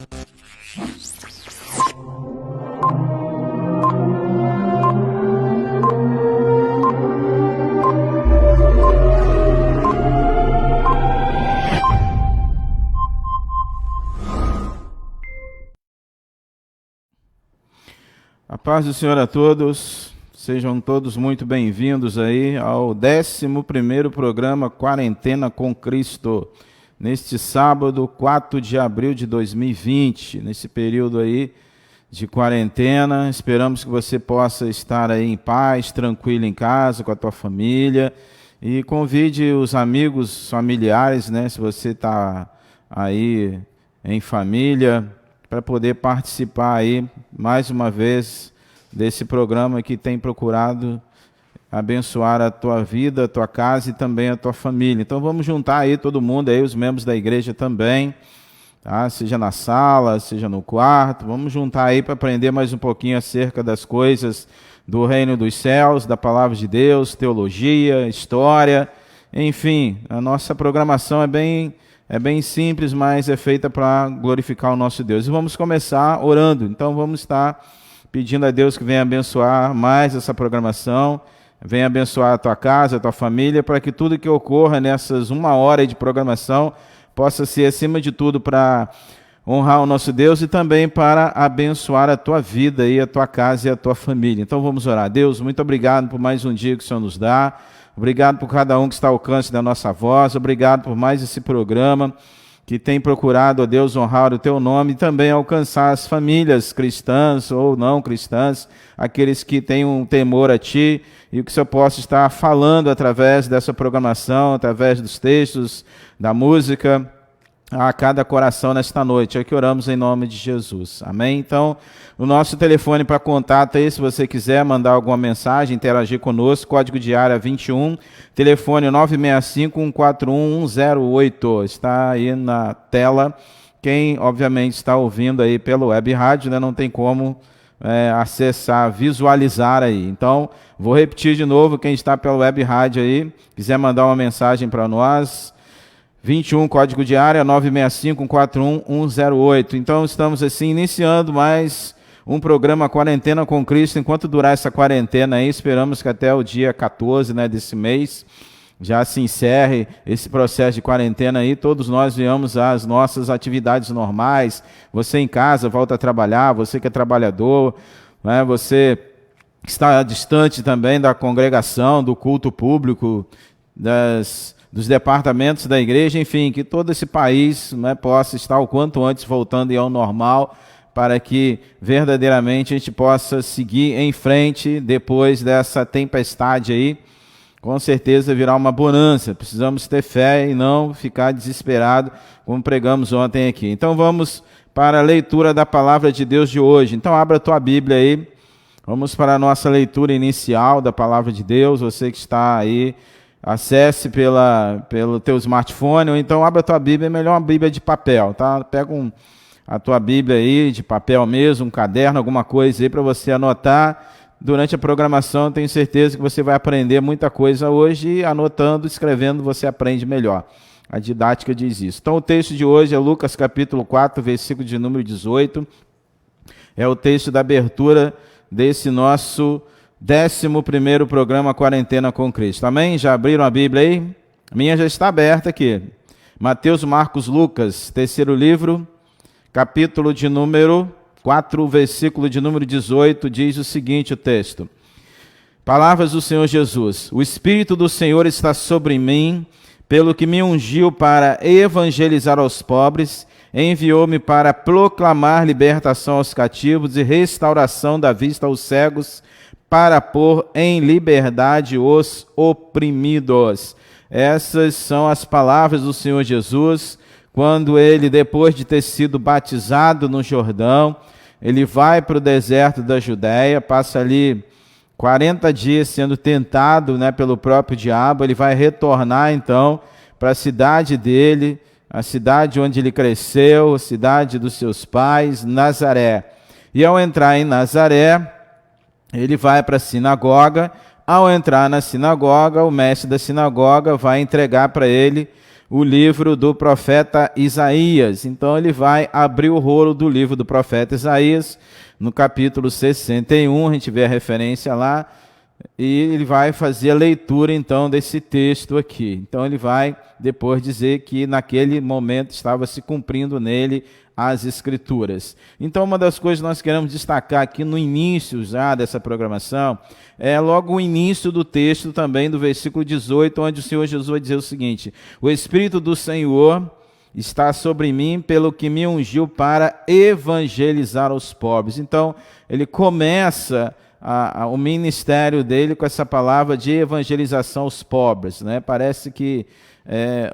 A paz do Senhor a todos, sejam todos muito bem-vindos aí ao 11º programa Quarentena com Cristo, neste sábado, 4 de abril de 2020, nesse período aí de quarentena. Esperamos que você possa estar aí em paz, tranquilo em casa, com a tua família, e convide os amigos, familiares, né, se você está aí em família, para poder participar aí, mais uma vez, desse programa que tem procurado abençoar a tua vida, a tua casa e também a tua família. Então vamos juntar aí todo mundo, aí os membros da igreja também, tá? Seja na sala, seja no quarto, vamos juntar aí para aprender mais um pouquinho acerca das coisas do reino dos céus, da palavra de Deus, teologia, história, enfim, a nossa programação é bem simples, mas é feita para glorificar o nosso Deus. E vamos começar orando. Então vamos estar pedindo a Deus que venha abençoar mais essa programação, venha abençoar a tua casa, a tua família, para que tudo que ocorra nessas 1 hora de programação possa ser, acima de tudo, para honrar o nosso Deus e também para abençoar a tua vida e a tua casa e a tua família. Então vamos orar. Deus, muito obrigado por mais um dia que o Senhor nos dá. Obrigado por cada um que está ao alcance da nossa voz. Obrigado por mais esse programa que tem procurado, ó Deus, honrar o teu nome e também alcançar as famílias cristãs ou não cristãs, aqueles que têm um temor a ti, e o que o Senhor possa estar falando através dessa programação, através dos textos, da música, a cada coração nesta noite. É que oramos em nome de Jesus. Amém? Então, o nosso telefone para contato aí, se você quiser mandar alguma mensagem, interagir conosco, código de área 21, telefone 965-141-108. Está aí na tela. Quem, obviamente, está ouvindo aí pelo web rádio, né, não tem como acessar, visualizar aí. Então, vou repetir de novo, quem está pelo web rádio aí, quiser mandar uma mensagem para nós, 21, código de área 965-141-108. Então, estamos assim iniciando mais um programa Quarentena com Cristo. Enquanto durar essa quarentena aí, esperamos que até o dia 14, né, desse mês já se encerre esse processo de quarentena aí, todos nós venhamos às nossas atividades normais. Você em casa volta a trabalhar, você que é trabalhador, né, você que está distante também da congregação, do culto público, dos departamentos da igreja, enfim, que todo esse país, né, possa estar o quanto antes voltando ao normal, para que verdadeiramente a gente possa seguir em frente depois dessa tempestade aí. Com certeza virá uma bonança. Precisamos ter fé e não ficar desesperado, como pregamos ontem aqui. Então vamos para a leitura da palavra de Deus de hoje. Então abra a tua Bíblia aí. Vamos para a nossa leitura inicial da palavra de Deus. Você que está aí, acesse pelo teu smartphone, ou então abra a tua Bíblia, é melhor uma Bíblia de papel, tá? Pega a tua Bíblia aí, de papel mesmo, um caderno, alguma coisa aí para você anotar. Durante a programação, tenho certeza que você vai aprender muita coisa hoje, e anotando, escrevendo, você aprende melhor. A didática diz isso. Então, o texto de hoje é Lucas capítulo 4, versículo de número 18. É o texto da abertura desse nosso 11º programa Quarentena com Cristo. Amém? Já abriram a Bíblia aí? A minha já está aberta aqui. Mateus, Marcos, Lucas, terceiro livro, capítulo de número 4, versículo de número 18, diz o seguinte o texto. Palavras do Senhor Jesus. O Espírito do Senhor está sobre mim, pelo que me ungiu para evangelizar aos pobres, enviou-me para proclamar libertação aos cativos e restauração da vista aos cegos, para pôr em liberdade os oprimidos. Essas são as palavras do Senhor Jesus, quando ele, depois de ter sido batizado no Jordão, ele vai para o deserto da Judéia, passa ali 40 dias sendo tentado, né, pelo próprio diabo. Ele vai retornar então para a cidade dele, a cidade onde ele cresceu, a cidade dos seus pais, Nazaré. E ao entrar em Nazaré, ele vai para a sinagoga. Ao entrar na sinagoga, o mestre da sinagoga vai entregar para ele o livro do profeta Isaías. Então ele vai abrir o rolo do livro do profeta Isaías, no capítulo 61, a gente vê a referência lá, e ele vai fazer a leitura então desse texto aqui. Então ele vai depois dizer que naquele momento estava se cumprindo nele as Escrituras. Então uma das coisas que nós queremos destacar aqui no início já dessa programação é logo o início do texto também, do versículo 18, onde o Senhor Jesus vai dizer o seguinte: o Espírito do Senhor está sobre mim, pelo que me ungiu para evangelizar os pobres. Então ele começa o ministério dele com essa palavra de evangelização aos pobres, né? Parece que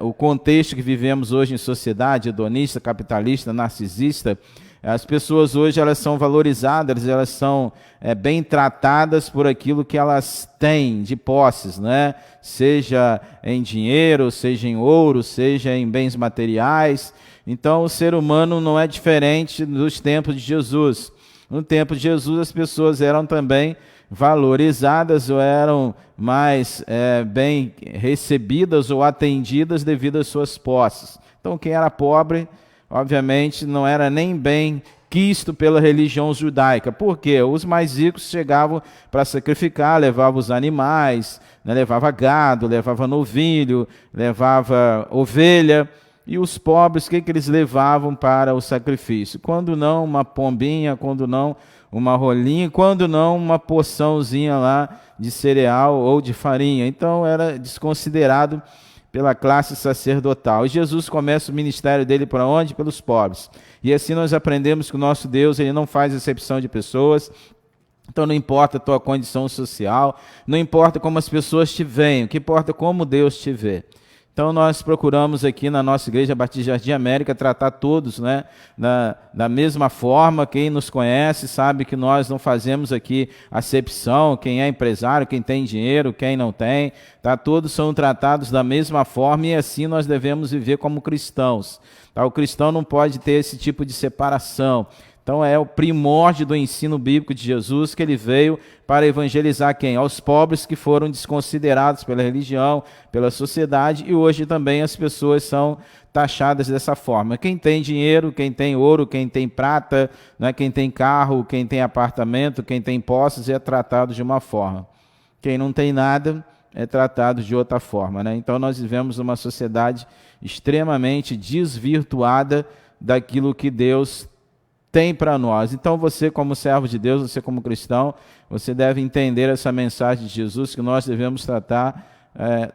o contexto que vivemos hoje em sociedade, hedonista, capitalista, narcisista, as pessoas hoje elas são valorizadas, elas são bem tratadas por aquilo que elas têm de posses, né? Seja em dinheiro, seja em ouro, seja em bens materiais. Então o ser humano não é diferente dos tempos de Jesus. No tempo de Jesus, as pessoas eram também valorizadas ou eram mais bem recebidas ou atendidas devido às suas posses. Então, quem era pobre, obviamente, não era nem bem quisto pela religião judaica. Por quê? Os mais ricos chegavam para sacrificar, levavam os animais, né, levava gado, levava novilho, levava ovelha. E os pobres, o que eles levavam para o sacrifício? Quando não uma pombinha, quando não uma rolinha, quando não uma porçãozinha lá de cereal ou de farinha. Então era desconsiderado pela classe sacerdotal. E Jesus começa o ministério dele por onde? Pelos pobres. E assim nós aprendemos que o nosso Deus ele não faz exceção de pessoas. Então não importa a tua condição social, não importa como as pessoas te veem, o que importa é como Deus te vê. Então nós procuramos aqui na nossa Igreja Batista Jardim América tratar todos, né, da mesma forma. Quem nos conhece sabe que nós não fazemos aqui acepção, quem é empresário, quem tem dinheiro, quem não tem, tá? Todos são tratados da mesma forma e assim nós devemos viver como cristãos. Tá? O cristão não pode ter esse tipo de separação. Então é o primórdio do ensino bíblico de Jesus, que ele veio para evangelizar quem? Aos pobres que foram desconsiderados pela religião, pela sociedade, e hoje também as pessoas são taxadas dessa forma. Quem tem dinheiro, quem tem ouro, quem tem prata, né, quem tem carro, quem tem apartamento, quem tem posses, é tratado de uma forma. Quem não tem nada é tratado de outra forma, né? Então nós vivemos uma sociedade extremamente desvirtuada daquilo que Deus tem para nós. Então você, como servo de Deus, você como cristão, você deve entender essa mensagem de Jesus, que nós devemos tratar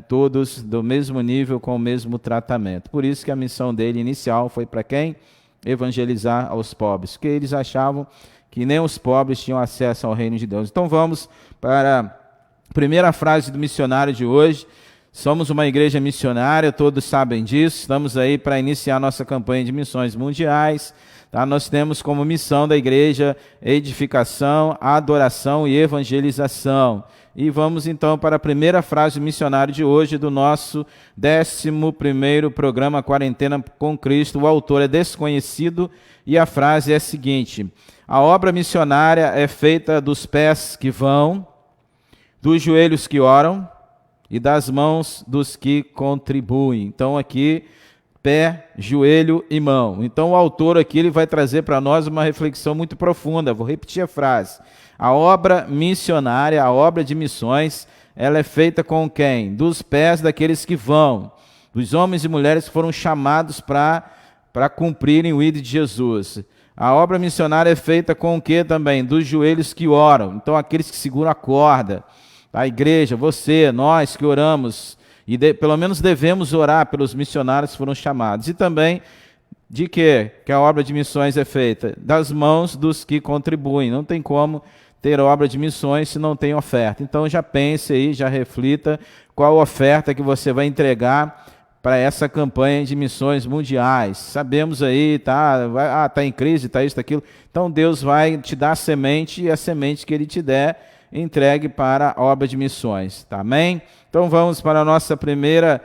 todos do mesmo nível, com o mesmo tratamento. Por isso que a missão dele inicial foi para quem? Evangelizar aos pobres, porque eles achavam que nem os pobres tinham acesso ao reino de Deus. Então vamos para a primeira frase do missionário de hoje. Somos uma igreja missionária, todos sabem disso, estamos aí para iniciar nossa campanha de missões mundiais. Tá? Nós temos como missão da igreja edificação, adoração e evangelização. E vamos então para a primeira frase do missionário de hoje, do nosso 11º programa Quarentena com Cristo. O autor é desconhecido e a frase é a seguinte: a obra missionária é feita dos pés que vão, dos joelhos que oram e das mãos dos que contribuem. Então aqui, pé, joelho e mão. Então o autor aqui ele vai trazer para nós uma reflexão muito profunda. Vou repetir a frase. A obra missionária, a obra de missões, ela é feita com quem? Dos pés daqueles que vão, dos homens e mulheres que foram chamados para cumprirem o ID de Jesus. A obra missionária é feita com o que também? Dos joelhos que oram. Então aqueles que seguram a corda. A igreja, você, nós que oramos, e pelo menos devemos orar pelos missionários que foram chamados. E também de quê? Que a obra de missões é feita? Das mãos dos que contribuem. Não tem como ter obra de missões se não tem oferta. Então já pense aí, já reflita qual oferta que você vai entregar para essa campanha de missões mundiais. Sabemos aí, tá em crise, tá isso, tá aquilo. Então Deus vai te dar a semente, e a semente que Ele te der, entregue para a obra de missões, tá? Amém? Então vamos para a nossa primeira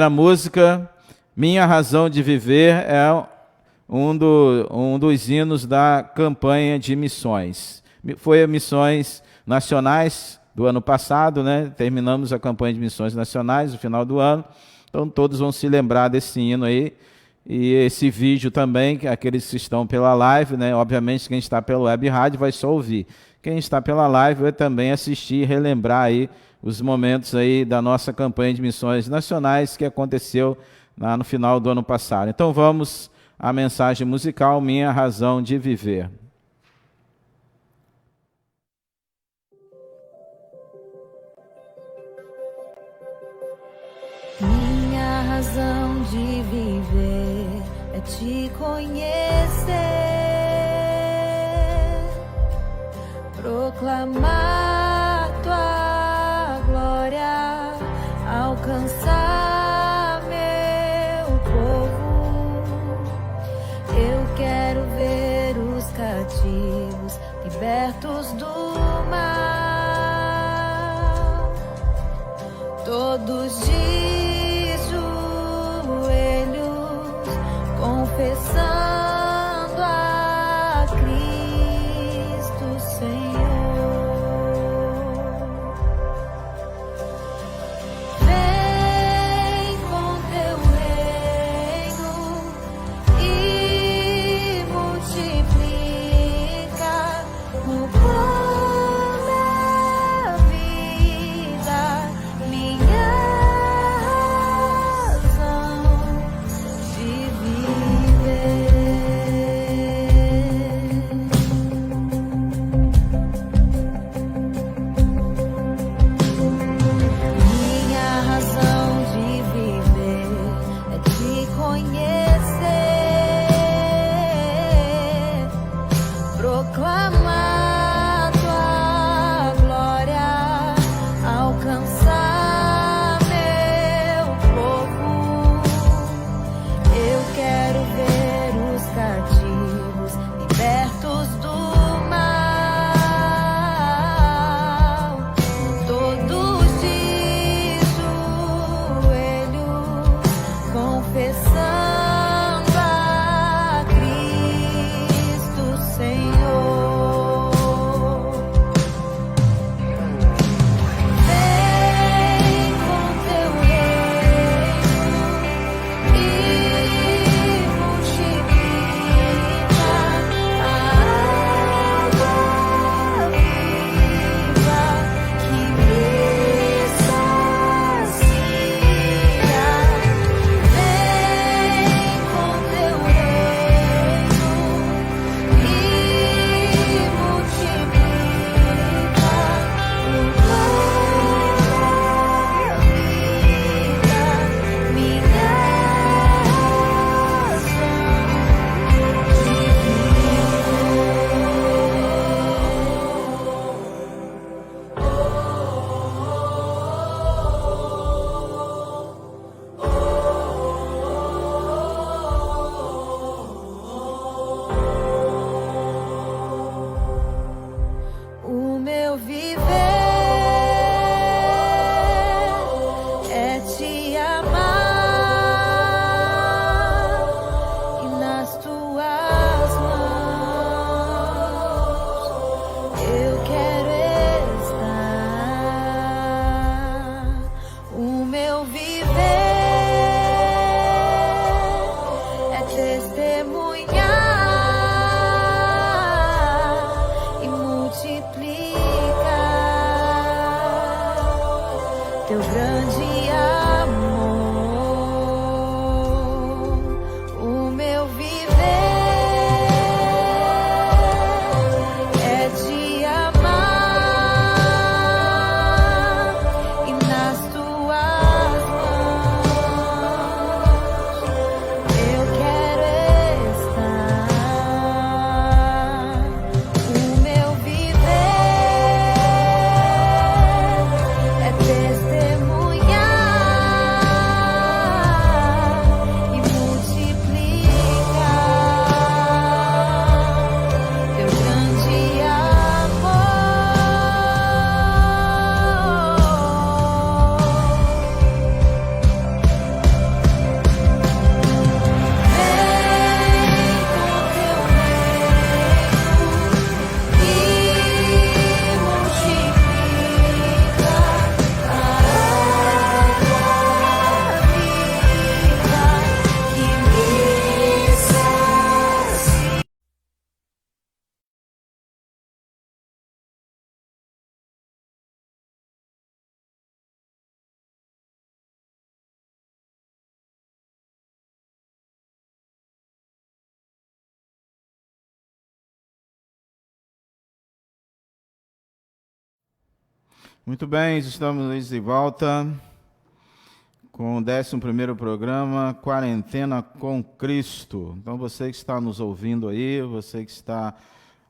música. Minha Razão de Viver é um dos hinos da campanha de missões. Foi a missões nacionais do ano passado, né? Terminamos a campanha de missões nacionais no final do ano, Então todos vão se lembrar desse hino aí. E esse vídeo também, aqueles que estão pela live, né? Obviamente quem está pelo web rádio vai só ouvir. Quem está pela live vai também assistir e relembrar aí os momentos aí da nossa campanha de missões nacionais que aconteceu lá no final do ano passado. Então vamos à mensagem musical, Minha Razão de Viver. Minha razão de viver é te conhecer, proclamar tua glória, alcançar meu povo. Eu quero ver os cativos libertos do mal, todos de confessando a Cristo Senhor. Muito bem, estamos de volta com o 11º programa, Quarentena com Cristo. Então você que está nos ouvindo aí, você que está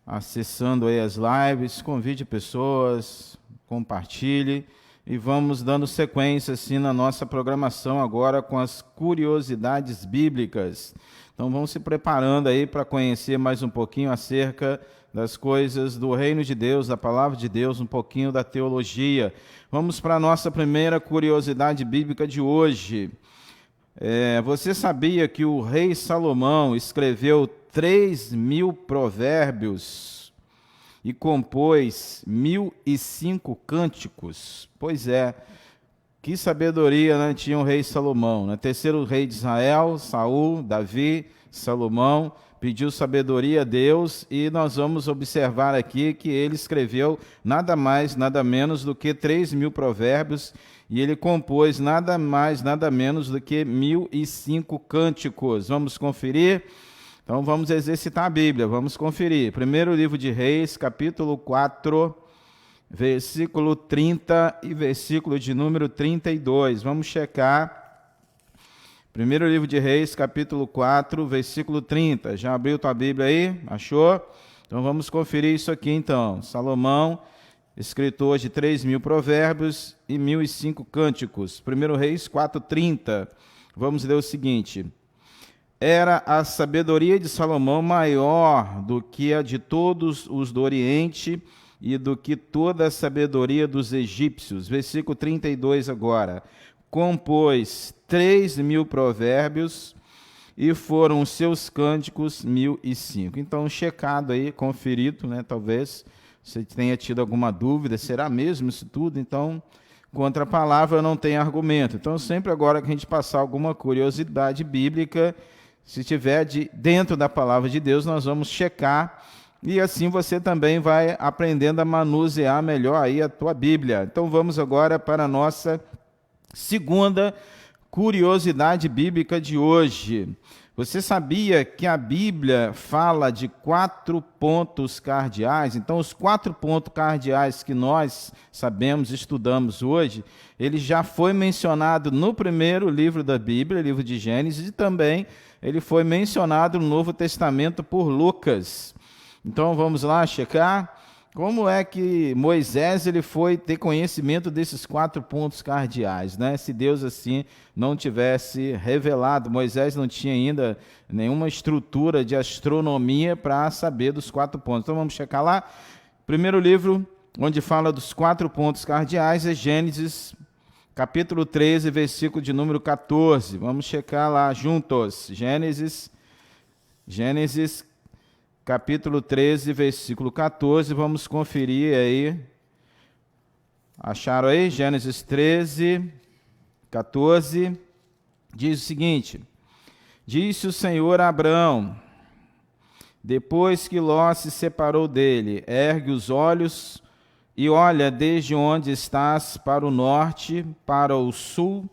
acessando aí as lives, convide pessoas, compartilhe e vamos dando sequência assim na nossa programação agora com as curiosidades bíblicas. Então vamos se preparando aí para conhecer mais um pouquinho acerca das coisas do reino de Deus, da palavra de Deus, um pouquinho da teologia. Vamos para a nossa primeira curiosidade bíblica de hoje. Você sabia que o rei Salomão escreveu 3.000 provérbios e compôs 1.005 cânticos? Pois é, que sabedoria, né, tinha o rei Salomão, né? Terceiro rei de Israel, Saul, Davi, Salomão, pediu sabedoria a Deus e nós vamos observar aqui que ele escreveu nada mais, nada menos do que 3.000 provérbios e ele compôs nada mais, nada menos do que 1.005 cânticos. Vamos conferir? Então vamos exercitar a Bíblia, vamos conferir. Primeiro livro de Reis, capítulo 4, versículo 30 e versículo de número 32. Vamos checar. Primeiro livro de Reis, capítulo 4, versículo 30. Já abriu tua Bíblia aí? Achou? Então vamos conferir isso aqui então. Salomão, escritor de 3.000 provérbios e 1.005 cânticos. Primeiro Reis 4, 30. Vamos ler o seguinte. Era a sabedoria de Salomão maior do que a de todos os do Oriente e do que toda a sabedoria dos egípcios. Versículo 32 agora. Compôs 3.000 provérbios e foram os seus cânticos 1.005. Então, checado aí, conferido, né? Talvez você tenha tido alguma dúvida, será mesmo isso tudo? Então, contra a palavra não tem argumento. Então, sempre agora que a gente passar alguma curiosidade bíblica, se tiver dentro da palavra de Deus, nós vamos checar e assim você também vai aprendendo a manusear melhor aí a tua Bíblia. Então, vamos agora para a nossa segunda curiosidade bíblica de hoje. Você sabia que a Bíblia fala de 4 pontos cardeais? Então, os 4 pontos cardeais que nós sabemos, estudamos hoje, ele já foi mencionado no primeiro livro da Bíblia, livro de Gênesis, e também ele foi mencionado no Novo Testamento por Lucas. Então, vamos lá checar. Como é que Moisés ele foi ter conhecimento desses 4 pontos cardeais, né? Se Deus assim não tivesse revelado, Moisés não tinha ainda nenhuma estrutura de astronomia para saber dos 4 pontos. Então vamos checar lá. Primeiro livro onde fala dos 4 pontos cardeais é Gênesis, capítulo 13, versículo de número 14. Vamos checar lá juntos. Gênesis capítulo 13, versículo 14, vamos conferir aí. Acharam aí? Gênesis 13, 14, diz o seguinte. Disse o Senhor a Abrão, depois que Ló se separou dele, ergue os olhos e olha desde onde estás para o norte, para o sul,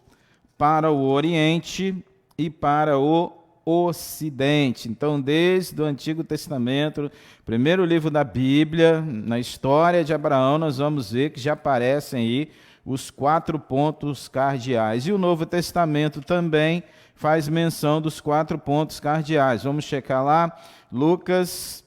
para o oriente e para o Ocidente. Então, desde o Antigo Testamento, primeiro livro da Bíblia, na história de Abraão, nós vamos ver que já aparecem aí os 4 pontos cardeais. E o Novo Testamento também faz menção dos 4 pontos cardeais. Vamos checar lá, Lucas,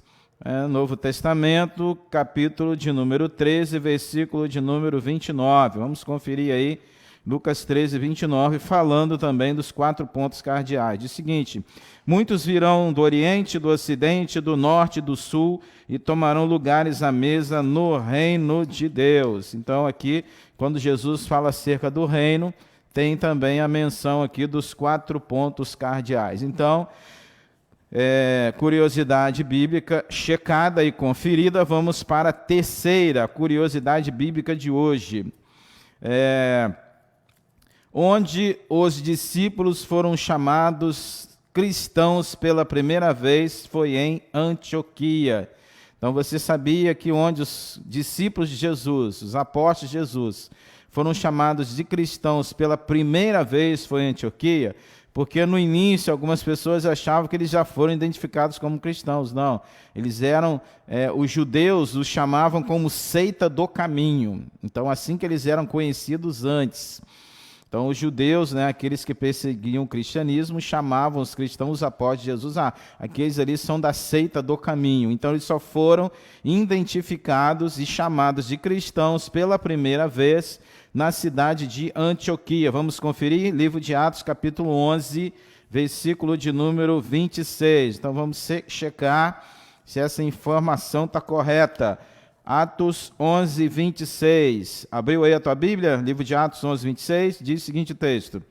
Novo Testamento, capítulo de número 13, versículo de número 29. Vamos conferir aí, Lucas 13, 29, falando também dos 4 pontos cardeais. Diz o seguinte, muitos virão do Oriente, do Ocidente, do Norte e do Sul e tomarão lugares à mesa no reino de Deus. Então aqui, quando Jesus fala acerca do reino, tem também a menção aqui dos 4 pontos cardeais. Então, curiosidade bíblica checada e conferida, vamos para a terceira curiosidade bíblica de hoje. Onde os discípulos foram chamados cristãos pela primeira vez foi em Antioquia. Então você sabia que onde os discípulos de Jesus, os apóstolos de Jesus, foram chamados de cristãos pela primeira vez foi em Antioquia, porque no início algumas pessoas achavam que eles já foram identificados como cristãos. Não, eles eram, os judeus os chamavam como seita do caminho. Então, assim que eles eram conhecidos antes. Então, os judeus, aqueles que perseguiam o cristianismo, chamavam os cristãos, os apóstolos de Jesus, aqueles ali são da seita do caminho. Então, eles só foram identificados e chamados de cristãos pela primeira vez na cidade de Antioquia. Vamos conferir? Livro de Atos, capítulo 11, versículo de número 26. Então, vamos checar se essa informação está correta. Atos 11, 26. Abriu aí a tua Bíblia? Livro de Atos 11, 26. Diz o seguinte texto.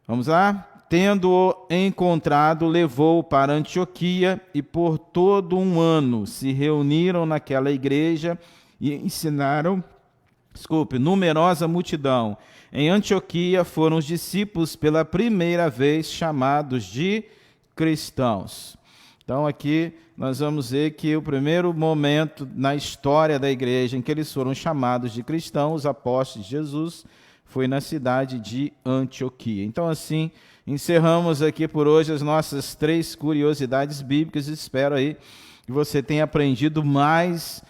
Vamos lá? Tendo-o encontrado, levou-o para Antioquia e por todo um ano se reuniram naquela igreja e ensinaram, numerosa multidão. Em Antioquia foram os discípulos pela primeira vez chamados de cristãos. Então aqui nós vamos ver que o primeiro momento na história da igreja em que eles foram chamados de cristãos, os apóstolos de Jesus, foi na cidade de Antioquia. Então assim, encerramos aqui por hoje as nossas 3 curiosidades bíblicas. Espero aí que você tenha aprendido mais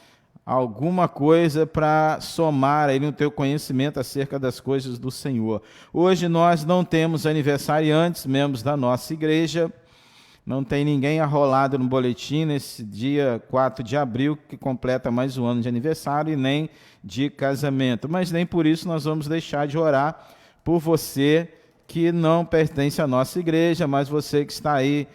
alguma coisa para somar aí no teu conhecimento acerca das coisas do Senhor. Hoje nós não temos aniversariantes, membros da nossa igreja. Não tem ninguém arrolado no boletim nesse dia 4 de abril, que completa mais um ano de aniversário, e nem de casamento. Mas nem por isso nós vamos deixar de orar por você que não pertence à nossa igreja, mas você que está aí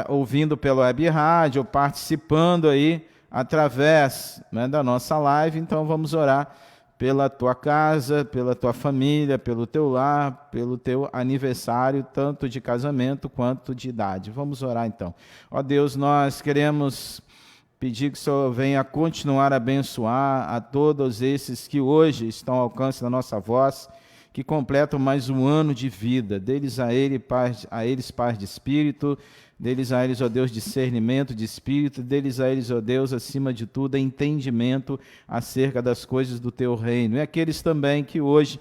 ouvindo pela web rádio, ou participando aí através da nossa live. Então vamos orar pela tua casa, pela tua família, pelo teu lar, pelo teu aniversário, tanto de casamento quanto de idade. Vamos orar então. Ó Deus, nós queremos pedir que o Senhor venha continuar a abençoar a todos esses que hoje estão ao alcance da nossa voz, que completam mais um ano de vida. Deles a eles paz de espírito, deles a eles, ó Deus, discernimento de espírito, deles a eles, ó Deus, acima de tudo, entendimento acerca das coisas do teu reino. E aqueles também que hoje,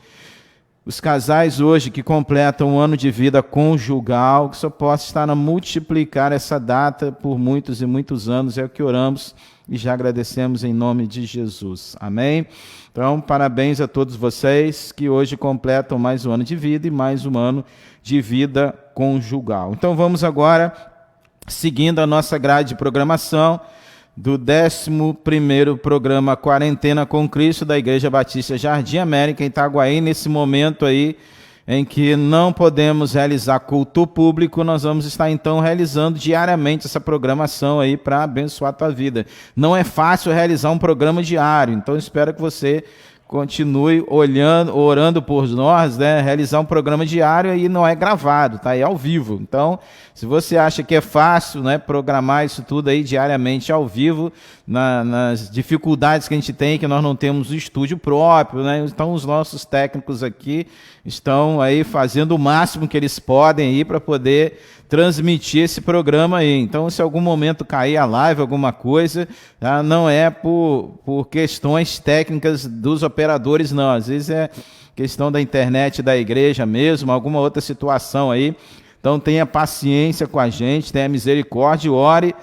os casais hoje que completam um ano de vida conjugal, que só possa estar a multiplicar essa data por muitos e muitos anos, é o que oramos e já agradecemos em nome de Jesus. Amém? Então, parabéns a todos vocês que hoje completam mais um ano de vida e mais um ano de vida conjugal. Então, vamos agora, seguindo a nossa grade de programação do 11º programa Quarentena com Cristo da Igreja Batista Jardim América, em Itaguaí. Nesse momento aí em que não podemos realizar culto público, nós vamos estar então realizando diariamente essa programação aí para abençoar a tua vida. Não é fácil realizar um programa diário, então espero que você continue orando por nós, realizar um programa diário e não é gravado, tá? É ao vivo. Então, se você acha que é fácil, programar isso tudo aí diariamente ao vivo, nas dificuldades que a gente tem, que nós não temos o estúdio próprio, Então, os nossos técnicos aqui estão aí fazendo o máximo que eles podem aí para poder transmitir esse programa aí. Então, se algum momento cair a live, alguma coisa, tá? Não é por questões técnicas dos operadores, não. Às vezes é questão da internet da igreja mesmo, alguma outra situação aí. Então, tenha paciência com a gente, tenha misericórdia e ore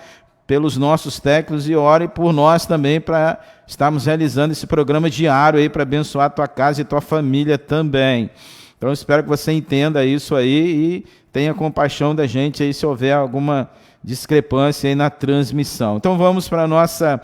pelos nossos técnicos e ore por nós também para estarmos realizando esse programa diário aí para abençoar a tua casa e tua família também. Então, espero que você entenda isso aí e tenha compaixão da gente aí se houver alguma discrepância aí na transmissão. Então vamos para a nossa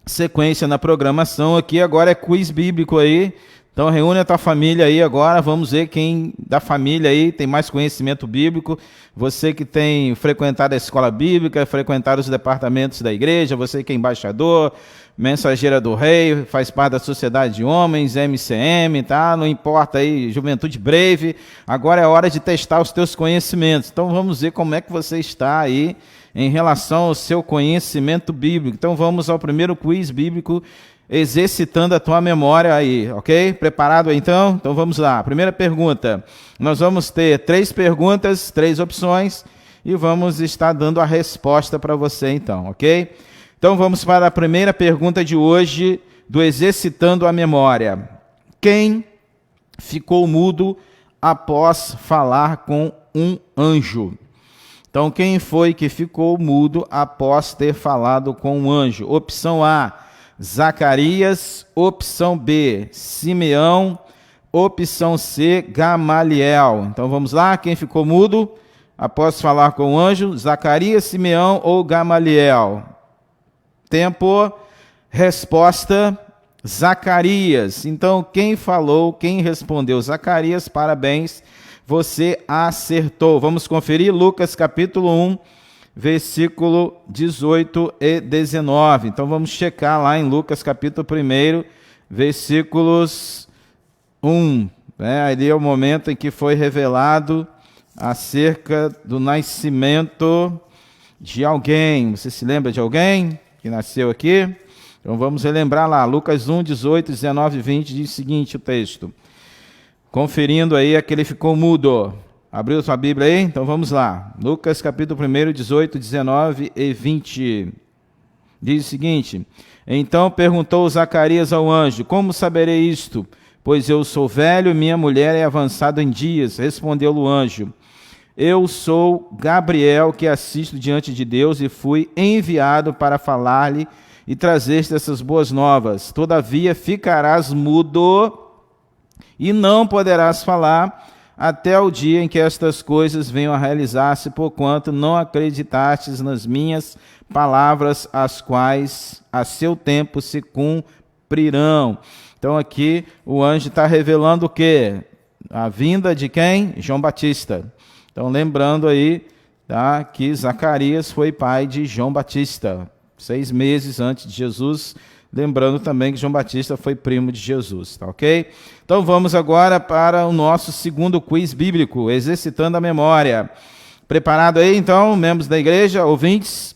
sequência na programação aqui. Agora é quiz bíblico aí. Então reúne a tua família aí agora. Vamos ver quem da família aí tem mais conhecimento bíblico. Você que tem frequentado a escola bíblica, frequentado os departamentos da igreja, você que é embaixador, mensageira do rei, faz parte da sociedade de homens, MCM, tá? Não importa aí, Juventude Brave. Agora é hora de testar os teus conhecimentos. Então vamos ver como é que você está aí em relação ao seu conhecimento bíblico. Então vamos ao primeiro quiz bíblico, exercitando a tua memória aí, ok? Preparado aí, então? Então vamos lá. Primeira pergunta. Nós vamos ter 3 perguntas, 3 opções e vamos estar dando a resposta para você então, ok? Então vamos para a primeira pergunta de hoje do Exercitando a Memória. Quem ficou mudo após falar com um anjo? Então, quem foi que ficou mudo após ter falado com um anjo? Opção A, Zacarias. Opção B, Simeão. Opção C, Gamaliel. Então, vamos lá. Quem ficou mudo após falar com o anjo? Zacarias, Simeão ou Gamaliel? Tempo. Resposta, Zacarias. Então, quem falou, quem respondeu? Zacarias, parabéns, você acertou. Vamos conferir Lucas capítulo 1, versículo 18 e 19. Então, vamos checar lá em Lucas capítulo 1, versículos 1. Ali é o momento em que foi revelado acerca do nascimento de alguém. Você se lembra de alguém que nasceu aqui? Então vamos relembrar lá, Lucas 1, 18, 19 e 20, diz o seguinte o texto. Conferindo aí, aquele ficou mudo. Abriu sua Bíblia aí? Então vamos lá. Lucas capítulo 1, 18, 19 e 20. Diz o seguinte. Então perguntou Zacarias ao anjo, como saberei isto? Pois eu sou velho e minha mulher é avançada em dias. Respondeu-lhe o anjo. Eu sou Gabriel, que assisto diante de Deus e fui enviado para falar-lhe e trazer-te essas boas novas. Todavia ficarás mudo e não poderás falar até o dia em que estas coisas venham a realizar-se, porquanto não acreditastes nas minhas palavras, as quais a seu tempo se cumprirão. Então aqui o anjo está revelando o quê? A vinda de quem? João Batista. Então lembrando aí, tá, que Zacarias foi pai de João Batista, 6 meses antes de Jesus, lembrando também que João Batista foi primo de Jesus, tá ok? Então vamos agora para o nosso segundo quiz bíblico, exercitando a memória. Preparado aí então, membros da igreja, ouvintes?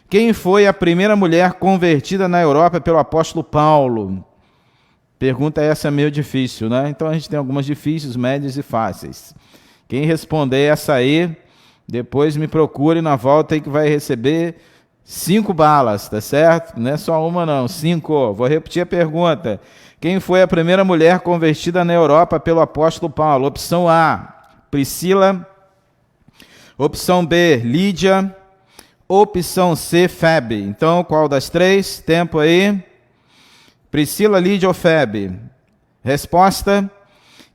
Quem foi a primeira mulher convertida na Europa pelo apóstolo Paulo? Pergunta essa é meio difícil, né? Então a gente tem algumas difíceis, médias e fáceis. Quem responder essa aí, depois me procure na volta aí que vai receber 5 balas, tá certo? Não é só uma não, 5. Vou repetir a pergunta. Quem foi a primeira mulher convertida na Europa pelo apóstolo Paulo? Opção A, Priscila. Opção B, Lídia. Opção C, Febe. Então, qual das 3? Tempo aí. Priscila, Lídia ou Febe? Resposta.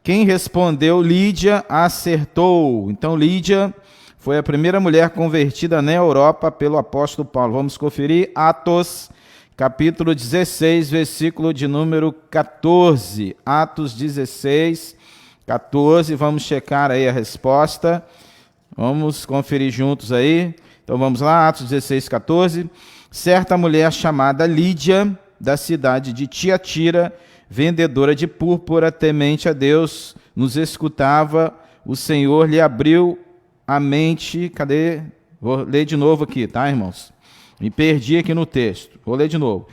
Quem respondeu Lídia acertou. Então, Lídia foi a primeira mulher convertida na Europa pelo apóstolo Paulo. Vamos conferir Atos, capítulo 16, versículo de número 14. Atos 16, 14. Vamos checar aí a resposta. Vamos conferir juntos aí. Então vamos lá, Atos 16, 14. Certa mulher chamada Lídia, da cidade de Tiatira, vendedora de púrpura, temente a Deus, nos escutava. O Senhor lhe abriu a mente. Cadê? Vou ler de novo aqui, tá, irmãos? Me perdi aqui no texto. Vou ler de novo.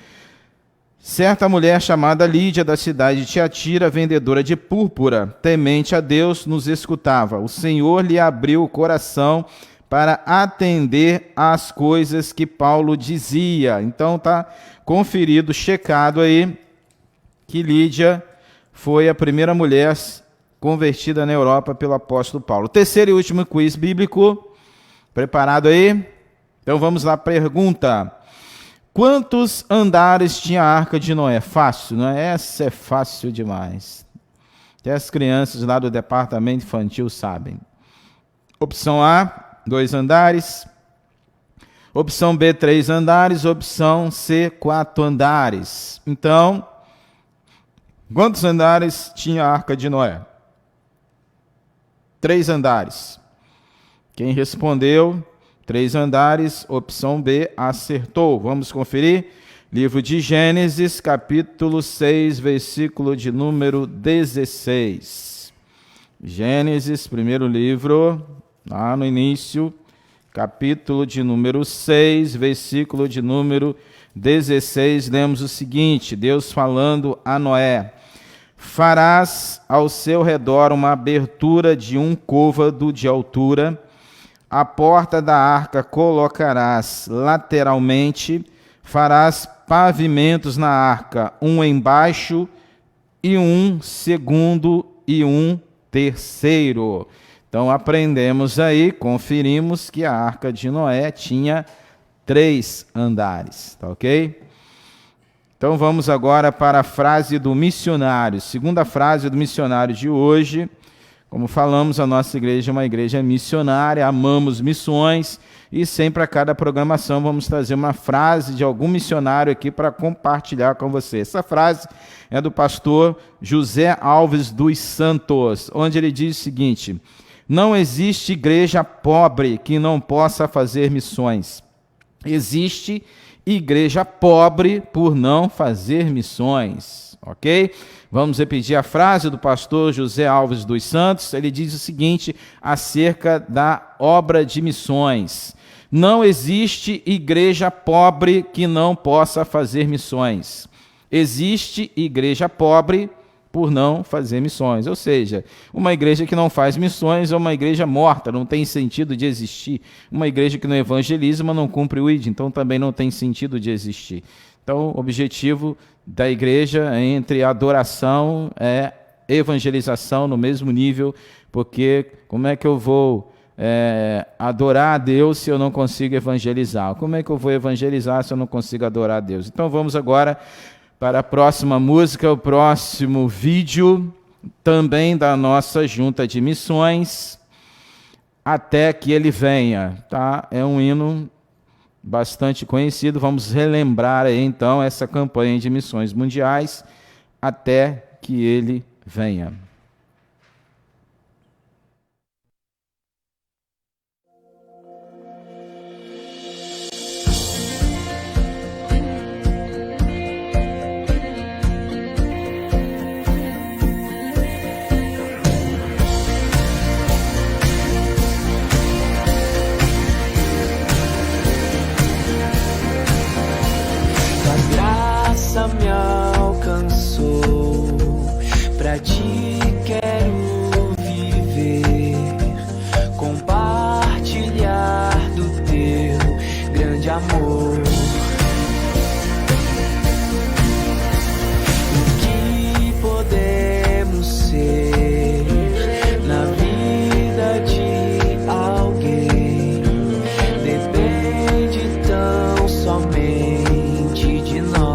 Certa mulher chamada Lídia, da cidade de Tiatira, vendedora de púrpura, temente a Deus, nos escutava. O Senhor lhe abriu o coração para atender às coisas que Paulo dizia. Então tá conferido, checado aí, que Lídia foi a primeira mulher convertida na Europa pelo apóstolo Paulo. Terceiro e último quiz bíblico. Preparado aí? Então vamos lá, pergunta. Quantos andares tinha a Arca de Noé? Fácil, não é? Essa é fácil demais. Até as crianças lá do departamento infantil sabem. Opção A, 2 andares. Opção B, 3 andares. Opção C, 4 andares. Então, quantos andares tinha a Arca de Noé? 3 andares. Quem respondeu 3 andares, opção B, acertou. Vamos conferir? Livro de Gênesis, capítulo 6, versículo de número 16. Gênesis, primeiro livro, lá no início, capítulo de número 6, versículo de número 16, lemos o seguinte, Deus falando a Noé: farás ao seu redor uma abertura de 1 côvado de altura, a porta da arca colocarás lateralmente, farás pavimentos na arca, um embaixo e um segundo e um terceiro. Então aprendemos aí, conferimos que a Arca de Noé tinha 3 andares, tá ok? Então vamos agora para a frase do missionário. Segunda frase do missionário de hoje. Como falamos, a nossa igreja é uma igreja missionária, amamos missões e sempre a cada programação vamos trazer uma frase de algum missionário aqui para compartilhar com você. Essa frase é do pastor José Alves dos Santos, onde ele diz o seguinte: não existe igreja pobre que não possa fazer missões. Existe igreja pobre por não fazer missões, ok? Vamos repetir a frase do pastor José Alves dos Santos. Ele diz o seguinte acerca da obra de missões: não existe igreja pobre que não possa fazer missões. Existe igreja pobre por não fazer missões. Ou seja, uma igreja que não faz missões é uma igreja morta, não tem sentido de existir. Uma igreja que não evangeliza, mas não cumpre o ID, então também não tem sentido de existir. Então, o objetivo da igreja entre adoração é evangelização no mesmo nível, porque como é que eu vou adorar a Deus se eu não consigo evangelizar? Como é que eu vou evangelizar se eu não consigo adorar a Deus? Então vamos agora para a próxima música, o próximo vídeo, também da nossa junta de missões, Até que Ele Venha, tá? É um hino bastante conhecido. Vamos relembrar aí então essa campanha de missões mundiais, Até que Ele Venha. Me alcançou, pra ti quero viver, compartilhar do teu grande amor. O que podemos ser na vida de alguém depende tão somente de nós.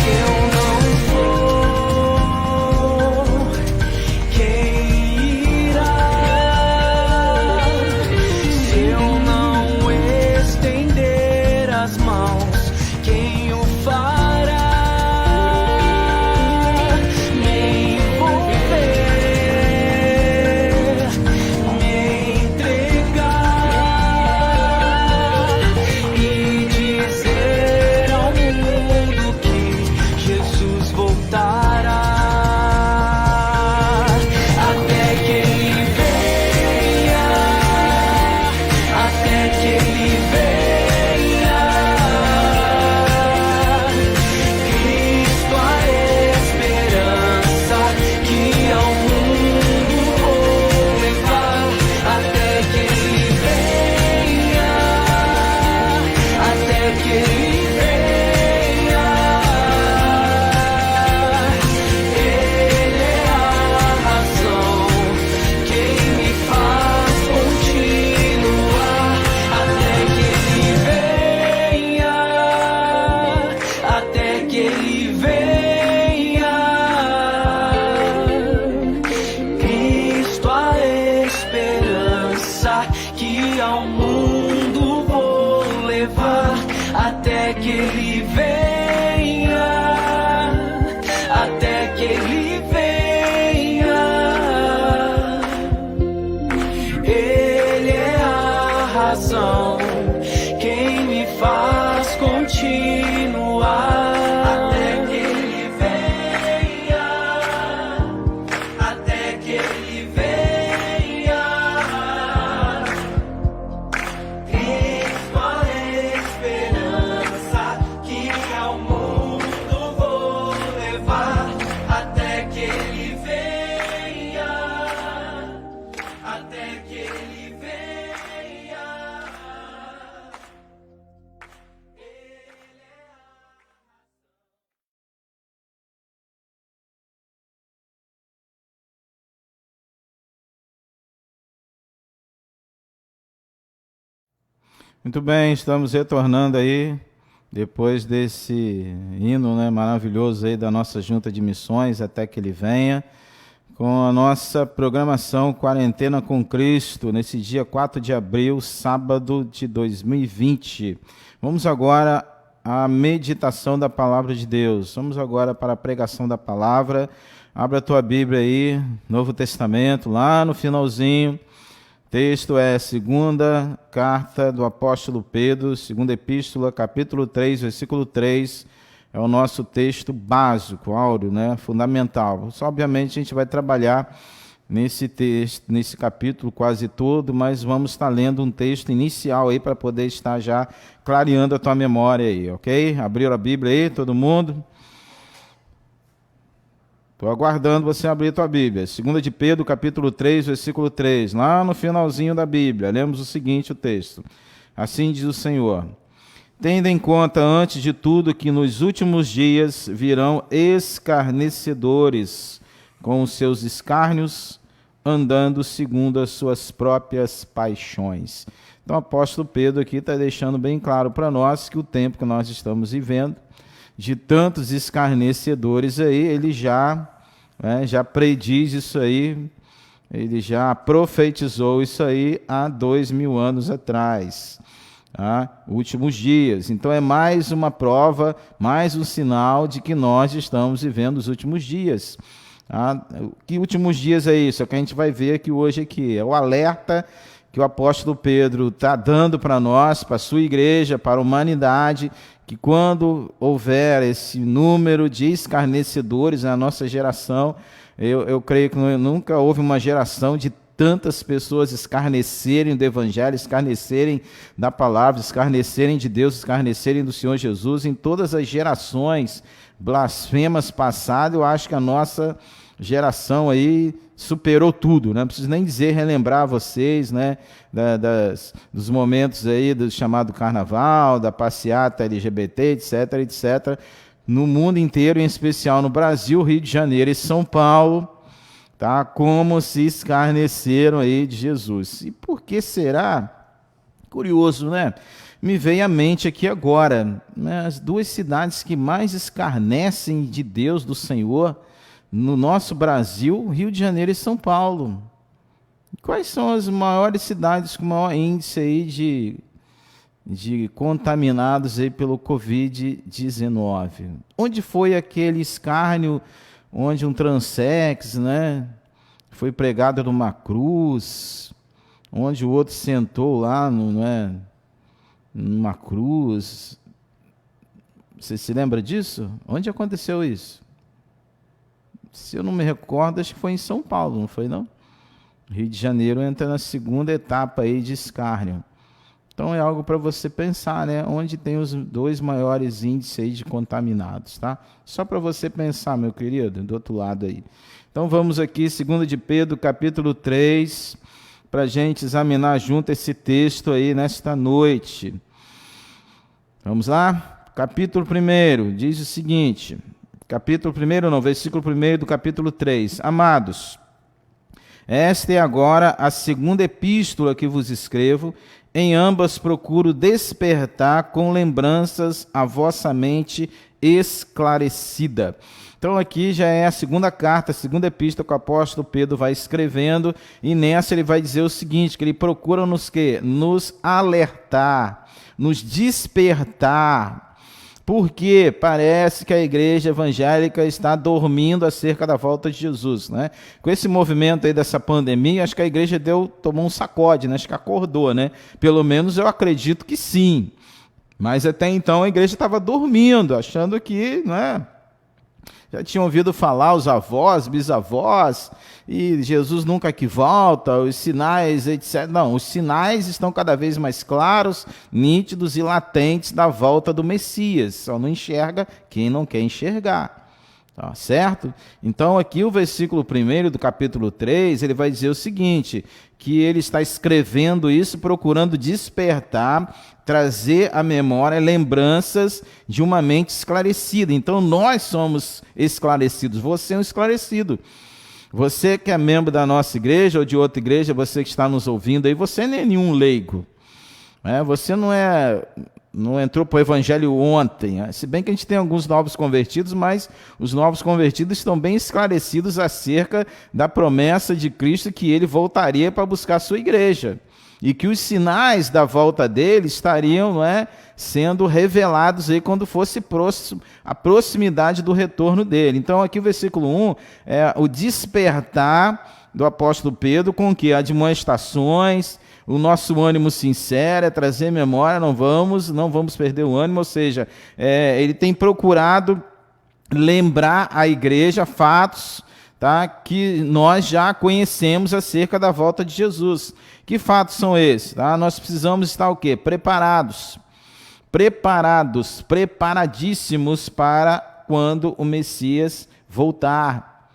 Eu não Muito bem, estamos retornando aí, depois desse hino, né, maravilhoso aí da nossa Junta de Missões, até que ele venha, com a nossa programação Quarentena com Cristo, nesse dia 4 de abril, sábado de 2020. Vamos agora à meditação da Palavra de Deus. Vamos agora para a pregação da Palavra. Abra a tua Bíblia aí, Novo Testamento, lá no finalzinho. Texto é 2ª carta do apóstolo Pedro, 2ª epístola, capítulo 3, versículo 3, é o nosso texto básico, áureo, né, fundamental. Só, obviamente, a gente vai trabalhar nesse texto, nesse capítulo quase todo, mas vamos estar lendo um texto inicial aí para poder estar já clareando a tua memória aí, ok? Abriram a Bíblia aí, todo mundo? Estou aguardando você abrir a tua Bíblia. 2 de Pedro, capítulo 3, versículo 3. Lá no finalzinho da Bíblia, lemos o seguinte, o texto. Assim diz o Senhor. Tendo em conta, antes de tudo, que nos últimos dias virão escarnecedores, com os seus escárnios, andando segundo as suas próprias paixões. Então, o apóstolo Pedro aqui está deixando bem claro para nós que o tempo que nós estamos vivendo, de tantos escarnecedores aí, ele já prediz isso aí, ele já profetizou isso aí há 2000 anos atrás, últimos dias. Então é mais uma prova, mais um sinal de que nós estamos vivendo os últimos dias. Que últimos dias é isso? É o que a gente vai ver aqui hoje aqui, é o alerta que o apóstolo Pedro está dando para nós, para a sua igreja, para a humanidade, que quando houver esse número de escarnecedores na nossa geração, eu creio que nunca houve uma geração de tantas pessoas escarnecerem do Evangelho, escarnecerem da palavra, escarnecerem de Deus, escarnecerem do Senhor Jesus, em todas as gerações blasfemas passadas. Eu acho que a nossa geração aí superou tudo, não preciso nem dizer, relembrar vocês, né, dos momentos aí do chamado carnaval, da passeata LGBT, etc, etc, no mundo inteiro, em especial no Brasil, Rio de Janeiro e São Paulo, tá, como se escarneceram aí de Jesus. E por que será? Curioso, né? Me veio à mente aqui agora, né, as duas cidades que mais escarnecem de Deus, do Senhor, no nosso Brasil, Rio de Janeiro e São Paulo. Quais são as maiores cidades com maior índice aí de contaminados aí pelo Covid-19? Onde foi aquele escárnio onde um transex, né, foi pregado numa cruz, onde o outro sentou lá numa cruz? Você se lembra disso? Onde aconteceu isso? Se eu não me recordo, acho que foi em São Paulo, não foi não? Rio de Janeiro entra na segunda etapa aí de escárnio. Então é algo para você pensar, né? Onde tem os dois maiores índices aí de contaminados, tá? Só para você pensar, meu querido, do outro lado aí. Então vamos aqui, 2 de Pedro, capítulo 3, para a gente examinar junto esse texto aí nesta noite. Vamos lá? Capítulo 1, diz o seguinte... Capítulo 1, não, versículo 1 do capítulo 3. Amados, esta é agora a segunda epístola que vos escrevo, em ambas procuro despertar com lembranças a vossa mente esclarecida. Então aqui já é a segunda carta, a segunda epístola que o apóstolo Pedro vai escrevendo, e nessa ele vai dizer o seguinte, que ele procura nos alertar, nos despertar, porque parece que a igreja evangélica está dormindo acerca da volta de Jesus, né? Com esse movimento aí dessa pandemia, acho que a igreja tomou um sacode, né? Acho que acordou, né? Pelo menos eu acredito que sim. Mas até então a igreja estava dormindo, achando que, né, já tinham ouvido falar os avós, bisavós, e Jesus nunca que volta, os sinais, etc. Não, os sinais estão cada vez mais claros, nítidos e latentes da volta do Messias. Só não enxerga quem não quer enxergar. Tá certo? Então aqui o versículo 1 do capítulo 3, ele vai dizer o seguinte, que ele está escrevendo isso, procurando despertar, trazer à memória lembranças de uma mente esclarecida. Então nós somos esclarecidos, você é um esclarecido. Você que é membro da nossa igreja ou de outra igreja, você que está nos ouvindo aí, você não é nenhum leigo. Você não entrou para o evangelho ontem, se bem que a gente tem alguns novos convertidos, mas os novos convertidos estão bem esclarecidos acerca da promessa de Cristo que ele voltaria para buscar a sua igreja e que os sinais da volta dele estariam sendo revelados aí quando fosse a proximidade do retorno dele. Então aqui o versículo 1 é o despertar do apóstolo Pedro com que admoestações, o nosso ânimo sincero, é trazer memória, não vamos perder o ânimo, ou seja, ele tem procurado lembrar a igreja fatos, tá, que nós já conhecemos acerca da volta de Jesus. Que fatos são esses? Tá? Nós precisamos estar o quê? Preparadíssimos para quando o Messias voltar.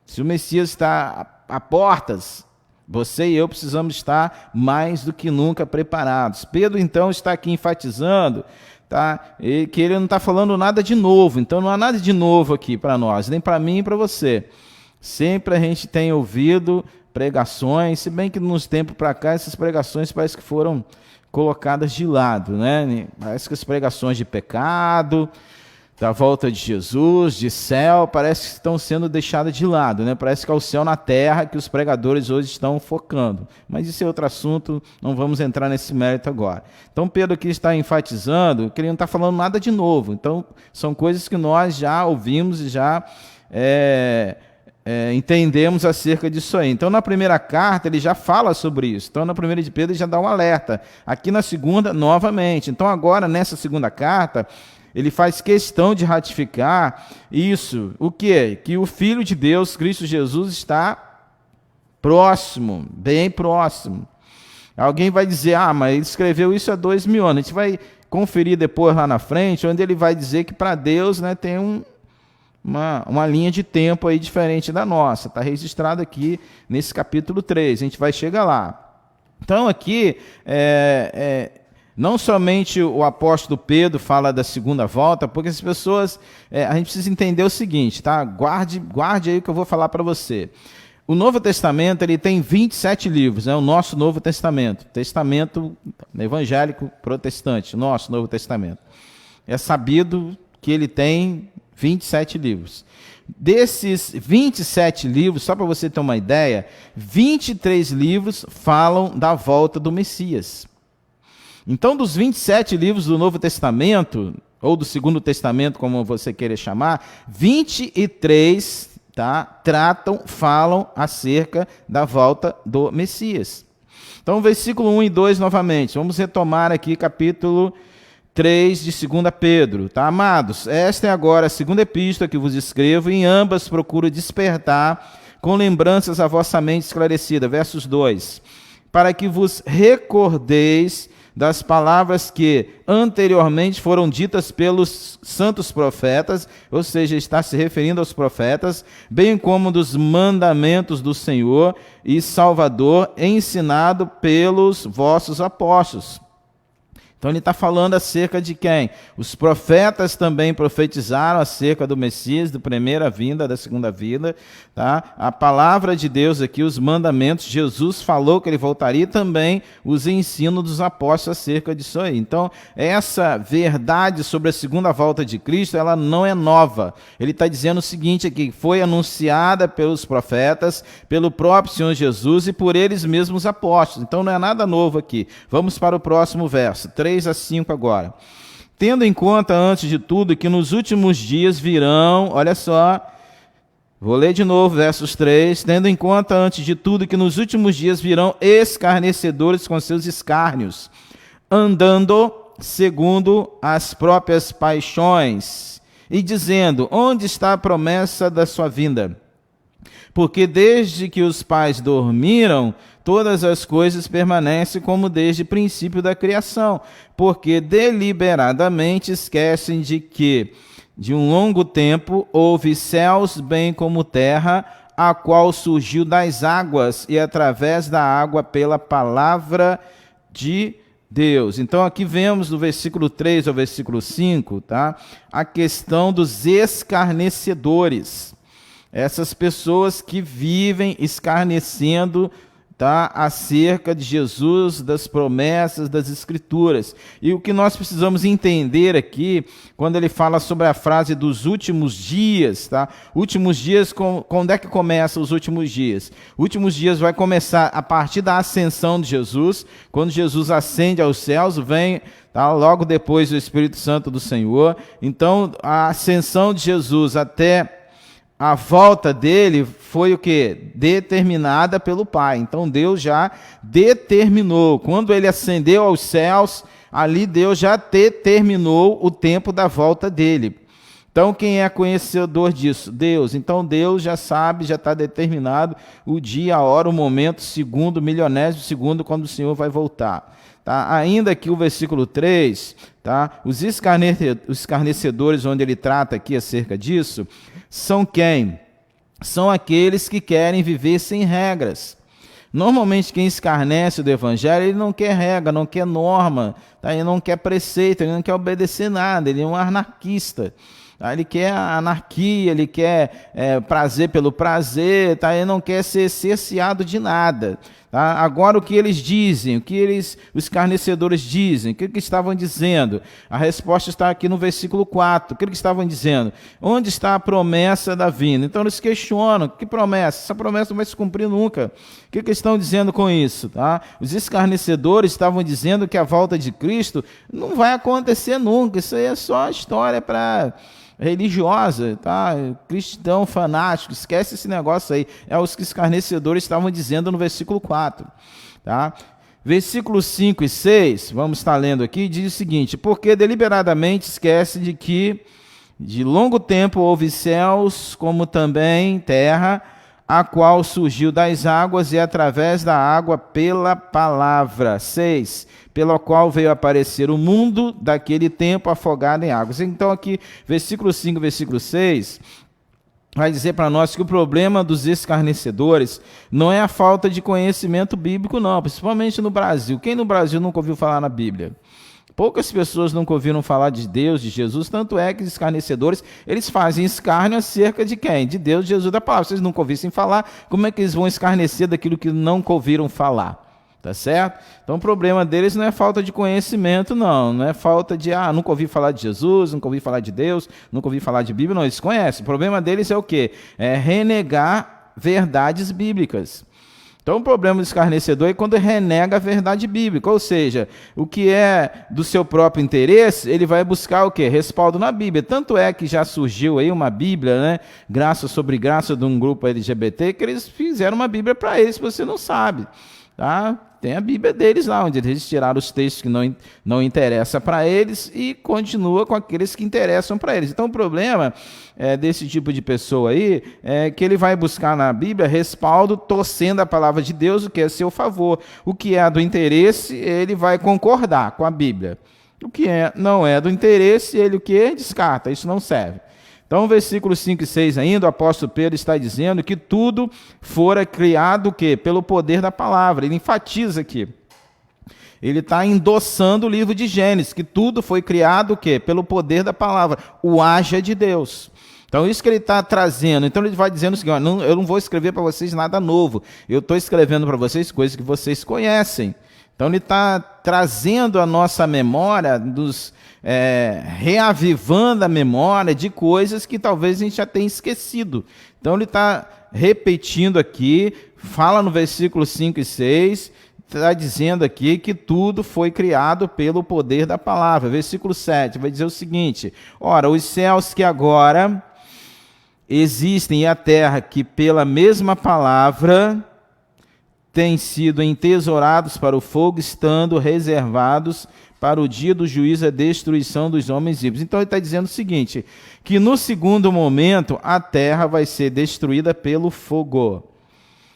Se o Messias está a portas, você e eu precisamos estar mais do que nunca preparados. Pedro, então, está aqui enfatizando, tá, que ele não está falando nada de novo. Então, não há nada de novo aqui para nós, nem para mim nem para você. Sempre a gente tem ouvido pregações, se bem que nos tempos para cá, essas pregações parece que foram colocadas de lado, Parece que as pregações de pecado, da volta de Jesus, de céu, parece que estão sendo deixadas de lado, Parece que é o céu na terra que os pregadores hoje estão focando. Mas isso é outro assunto, não vamos entrar nesse mérito agora. Então Pedro aqui está enfatizando que ele não está falando nada de novo. Então são coisas que nós já ouvimos e já entendemos acerca disso aí. Então na primeira carta ele já fala sobre isso. Então na primeira de Pedro ele já dá um alerta. Aqui na segunda, novamente. Então agora nessa segunda carta ele faz questão de ratificar isso. O quê? Que o Filho de Deus, Cristo Jesus, está próximo, bem próximo. Alguém vai dizer, mas ele escreveu isso há 2000 anos. A gente vai conferir depois lá na frente, onde ele vai dizer que para Deus tem uma linha de tempo aí diferente da nossa. Está registrado aqui nesse capítulo 3. A gente vai chegar lá. Então aqui não somente o apóstolo Pedro fala da segunda volta, porque as pessoas, a gente precisa entender o seguinte, tá? Guarde aí o que eu vou falar para você. O Novo Testamento ele tem 27 livros, o nosso Novo Testamento, Testamento evangélico protestante, nosso Novo Testamento. É sabido que ele tem 27 livros. Desses 27 livros, só para você ter uma ideia, 23 livros falam da volta do Messias. Então, dos 27 livros do Novo Testamento, ou do Segundo Testamento, como você queira chamar, 23 falam acerca da volta do Messias. Então, versículo 1 e 2 novamente. Vamos retomar aqui capítulo 3 de 2 Pedro. Amados, esta é agora a segunda epístola que vos escrevo, e em ambas procuro despertar com lembranças a vossa mente esclarecida. Versos 2. Para que vos recordeis das palavras que anteriormente foram ditas pelos santos profetas, ou seja, está se referindo aos profetas, bem como dos mandamentos do Senhor e Salvador, ensinado pelos vossos apóstolos. Então ele está falando acerca de quem? Os profetas também profetizaram acerca do Messias, da primeira vinda, da segunda vinda. Tá? A palavra de Deus aqui, os mandamentos, Jesus falou que ele voltaria e também os ensinos dos apóstolos acerca disso aí. Então essa verdade sobre a segunda volta de Cristo, ela não é nova. Ele está dizendo o seguinte aqui, foi anunciada pelos profetas, pelo próprio Senhor Jesus e por eles mesmos apóstolos. Então não é nada novo aqui. Vamos para o próximo verso, 3-5 agora. Tendo em conta, antes de tudo, que nos últimos dias virão, olha só, vou ler de novo, versos 3, tendo em conta, antes de tudo, que nos últimos dias virão escarnecedores com seus escárnios, andando segundo as próprias paixões, e dizendo, onde está a promessa da sua vinda? Porque desde que os pais dormiram, todas as coisas permanecem como desde o princípio da criação, porque deliberadamente esquecem de que, de um longo tempo, houve céus bem como terra, a qual surgiu das águas e através da água pela palavra de Deus. Então aqui vemos do versículo 3 ao versículo 5, a questão dos escarnecedores. Essas pessoas que vivem escarnecendo tá, acerca de Jesus, das promessas, das Escrituras. E o que nós precisamos entender aqui, quando ele fala sobre a frase dos últimos dias, tá? Últimos dias, quando é que começa os últimos dias? Últimos dias vai começar a partir da ascensão de Jesus, quando Jesus ascende aos céus, vem, tá, logo depois do Espírito Santo do Senhor. Então, a ascensão de Jesus até a volta dele foi o quê? Determinada pelo Pai. Então Deus já determinou. Quando ele ascendeu aos céus, ali Deus já determinou o tempo da volta dele. Então quem é conhecedor disso? Deus. Então Deus já sabe, já está determinado o dia, a hora, o momento, o segundo, o milionésimo segundo, quando o Senhor vai voltar. Tá? Ainda que o versículo 3, tá? Os escarnecedores, onde ele trata aqui acerca disso, são quem? São aqueles que querem viver sem regras. Normalmente quem escarnece do evangelho, ele não quer regra, não quer norma, tá? Ele não quer preceito, ele não quer obedecer nada, ele é um anarquista. Tá? Ele quer anarquia, ele quer prazer pelo prazer, tá? Ele não quer ser cerceado de nada. Tá? Agora o que eles dizem, o que os escarnecedores dizem, o que estavam dizendo? A resposta está aqui no versículo 4. O que eles estavam dizendo? Onde está a promessa da vinda? Então eles questionam, que promessa? Essa promessa não vai se cumprir nunca. O que eles estão dizendo com isso? Tá? Os escarnecedores estavam dizendo que a volta de Cristo não vai acontecer nunca. Isso aí é só história para religiosa, tá? Cristão fanático, esquece esse negócio aí. É os que escarnecedores estavam dizendo no versículo 4, tá? Versículos 5 e 6, vamos estar lendo aqui, diz o seguinte: porque deliberadamente esquece de que de longo tempo houve céus, como também terra, a qual surgiu das águas e através da água pela palavra. 6. Pelo qual veio aparecer o mundo daquele tempo afogado em águas. Então aqui, versículo 5, versículo 6, vai dizer para nós que o problema dos escarnecedores não é a falta de conhecimento bíblico, não, principalmente no Brasil. Quem no Brasil nunca ouviu falar na Bíblia? Poucas pessoas nunca ouviram falar de Deus, de Jesus, tanto é que os escarnecedores, eles fazem escárnio acerca de quem? De Deus, de Jesus, da palavra. Se eles nunca ouvissem falar, como é que eles vão escarnecer daquilo que nunca ouviram falar? Tá certo? Então o problema deles não é falta de conhecimento, não é falta de, nunca ouvi falar de Jesus, nunca ouvi falar de Deus, nunca ouvi falar de Bíblia, não, eles conhecem. O problema deles é o quê? É renegar verdades bíblicas. Então o problema do escarnecedor é quando renega a verdade bíblica, ou seja, o que é do seu próprio interesse, ele vai buscar o quê? Respaldo na Bíblia. Tanto é que já surgiu aí uma Bíblia, né? Graça sobre graça de um grupo LGBT, que eles fizeram uma Bíblia para eles, você não sabe. Tá? Tem a Bíblia deles lá, onde eles tiraram os textos que não interessam para eles e continua com aqueles que interessam para eles. Então o problema desse tipo de pessoa aí é que ele vai buscar na Bíblia respaldo, torcendo a palavra de Deus, o que é a seu favor. O que é do interesse, ele vai concordar com a Bíblia. O que não é do interesse, ele o que? Descarta, isso não serve. Então, versículos 5 e 6 ainda, o apóstolo Pedro está dizendo que tudo fora criado o quê? Pelo poder da palavra. Ele enfatiza aqui. Ele está endossando o livro de Gênesis, que tudo foi criado o quê? Pelo poder da palavra, o haja de Deus. Então, isso que ele está trazendo. Então, ele vai dizendo o seguinte: eu não vou escrever para vocês nada novo. Eu estou escrevendo para vocês coisas que vocês conhecem. Então, ele está trazendo a nossa memória, reavivando a memória de coisas que talvez a gente já tenha esquecido. Então, ele está repetindo aqui, fala no versículo 5 e 6, está dizendo aqui que tudo foi criado pelo poder da palavra. Versículo 7 vai dizer o seguinte: ora, os céus que agora existem e a terra que pela mesma palavra têm sido entesourados para o fogo, estando reservados para o dia do juízo e a destruição dos homens ímpios. Então ele está dizendo o seguinte, que no segundo momento a terra vai ser destruída pelo fogo.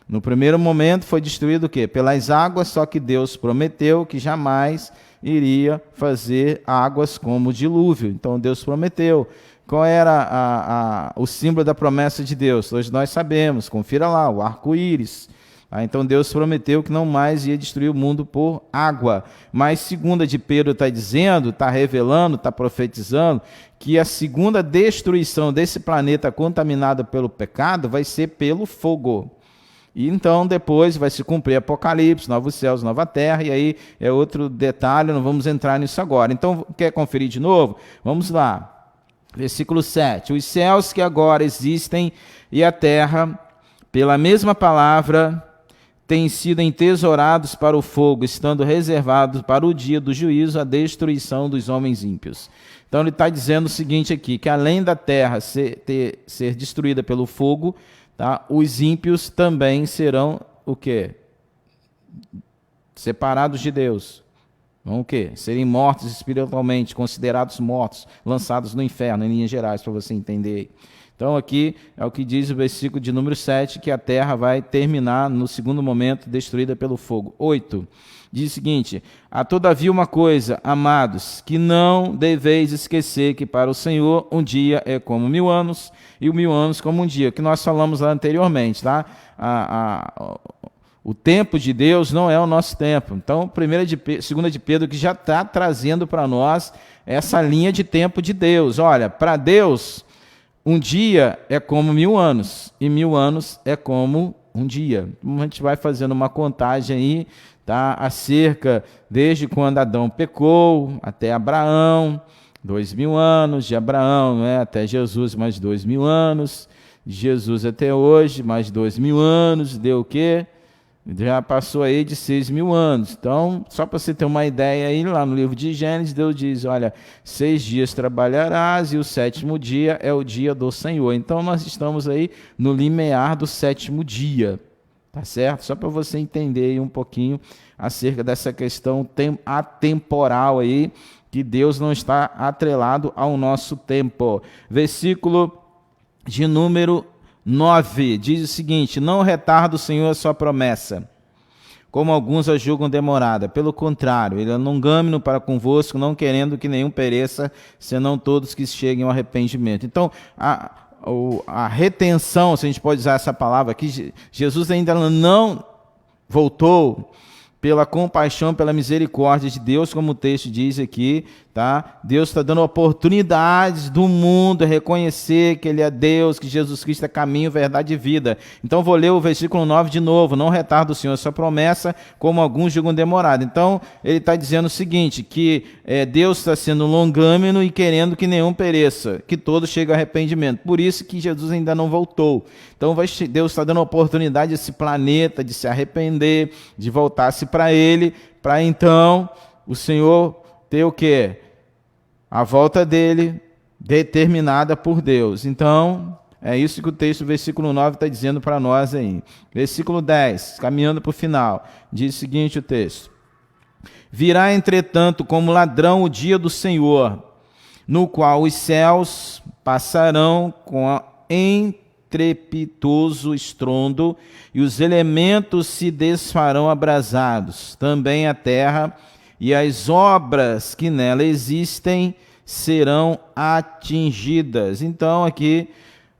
No primeiro momento foi destruído o quê? Pelas águas, só que Deus prometeu que jamais iria fazer águas como o dilúvio. Então Deus prometeu. Qual era o símbolo da promessa de Deus? Hoje nós sabemos, confira lá, o arco-íris. Então Deus prometeu que não mais ia destruir o mundo por água. Mas segunda de Pedro está dizendo, está revelando, está profetizando, que a segunda destruição desse planeta contaminado pelo pecado vai ser pelo fogo. E então depois vai se cumprir Apocalipse, novos céus, nova terra, e aí é outro detalhe, não vamos entrar nisso agora. Então, quer conferir de novo? Vamos lá. Versículo 7. Os céus que agora existem e a terra, pela mesma palavra, têm sido entesourados para o fogo, estando reservados para o dia do juízo, a destruição dos homens ímpios. Então ele está dizendo o seguinte aqui, que além da terra ser destruída pelo fogo, tá, os ímpios também serão o quê? Separados de Deus. Vão o quê? Serem mortos espiritualmente, considerados mortos, lançados no inferno, em linhas gerais, para você entender. Então aqui é o que diz o versículo de número 7, que a terra vai terminar no segundo momento, destruída pelo fogo. 8. Diz o seguinte: há todavia uma coisa, amados, que não deveis esquecer, que para o Senhor um dia é como 1000 anos, e o 1000 anos como um dia, que nós falamos lá anteriormente, tá? O tempo de Deus não é o nosso tempo. Então, 2 de Pedro, que já está trazendo para nós essa linha de tempo de Deus. Olha, para Deus, um dia é como 1000 anos, e 1000 anos é como um dia. Então, a gente vai fazendo uma contagem aí, tá? Acerca, desde quando Adão pecou, até Abraão, 2000 anos, de Abraão, né, até Jesus, mais 2000 anos, de Jesus até hoje, mais 2000 anos, deu o quê? Já passou aí de 6.000 anos. Então, só para você ter uma ideia aí, lá no livro de Gênesis, Deus diz, olha, 6 dias trabalharás e o 7º dia é o dia do Senhor. Então, nós estamos aí no limiar do 7º dia, tá certo? Só para você entender aí um pouquinho acerca dessa questão atemporal aí, que Deus não está atrelado ao nosso tempo. Versículo de número 9, diz o seguinte: não retarda o Senhor a sua promessa, como alguns a julgam demorada. Pelo contrário, ele é longâmino para convosco, não querendo que nenhum pereça, senão todos que cheguem ao arrependimento. Então, a retenção, se a gente pode usar essa palavra aqui, Jesus ainda não voltou pela compaixão, pela misericórdia de Deus, como o texto diz aqui, tá? Deus está dando oportunidades do mundo a reconhecer que Ele é Deus, que Jesus Cristo é caminho, verdade e vida. Então vou ler o versículo 9 de novo: não retarda o Senhor a sua promessa, como alguns julgam demorado. Então ele está dizendo o seguinte, que Deus está sendo longâmino e querendo que nenhum pereça, que todos cheguem ao arrependimento. Por isso que Jesus ainda não voltou. Então Deus está dando oportunidade a esse planeta de se arrepender, de voltar-se para Ele, para então o Senhor ter o quê? A volta dele determinada por Deus. Então, é isso que o texto, versículo 9, está dizendo para nós aí. Versículo 10, caminhando para o final, diz o seguinte o texto: virá, entretanto, como ladrão o dia do Senhor, no qual os céus passarão com estrepitoso estrondo, e os elementos se desfarão abrasados, também a terra e as obras que nela existem serão atingidas. Então aqui,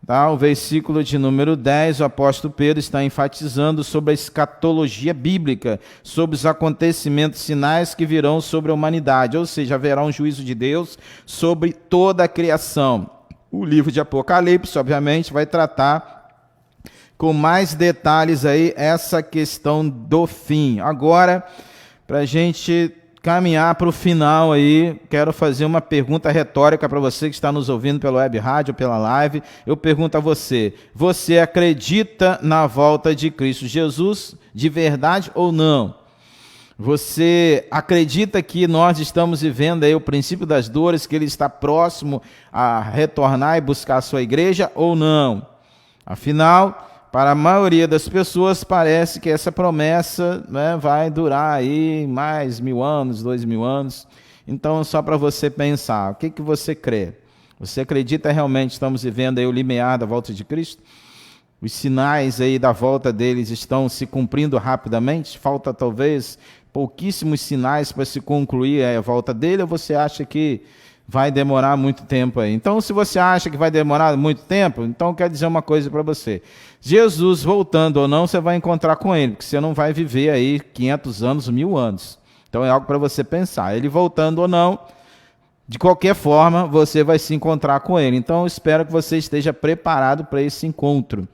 tá, o versículo de número 10, o apóstolo Pedro está enfatizando sobre a escatologia bíblica, sobre os acontecimentos sinais que virão sobre a humanidade, ou seja, haverá um juízo de Deus sobre toda a criação. O livro de Apocalipse, obviamente, vai tratar com mais detalhes aí essa questão do fim. Agora, para a gente caminhar para o final aí, quero fazer uma pergunta retórica para você que está nos ouvindo pelo web rádio, pela live. Eu pergunto a você: você acredita na volta de Cristo Jesus de verdade ou não? Você acredita que nós estamos vivendo aí o princípio das dores, que Ele está próximo a retornar e buscar a sua igreja ou não? Afinal, para a maioria das pessoas parece que essa promessa, né, vai durar aí mais 1000 anos, 2000 anos. Então, só para você pensar, o que você crê? Você acredita realmente que estamos vivendo aí o limiar da volta de Cristo? Os sinais aí da volta deles estão se cumprindo rapidamente? Falta talvez pouquíssimos sinais para se concluir a volta dele, ou você acha que vai demorar muito tempo aí? Então, se você acha que vai demorar muito tempo, então quer dizer uma coisa para você: Jesus voltando ou não, você vai encontrar com Ele, porque você não vai viver aí 500 anos, 1000 anos. Então é algo para você pensar. Ele voltando ou não, de qualquer forma, você vai se encontrar com Ele. Então eu espero que você esteja preparado para esse encontro.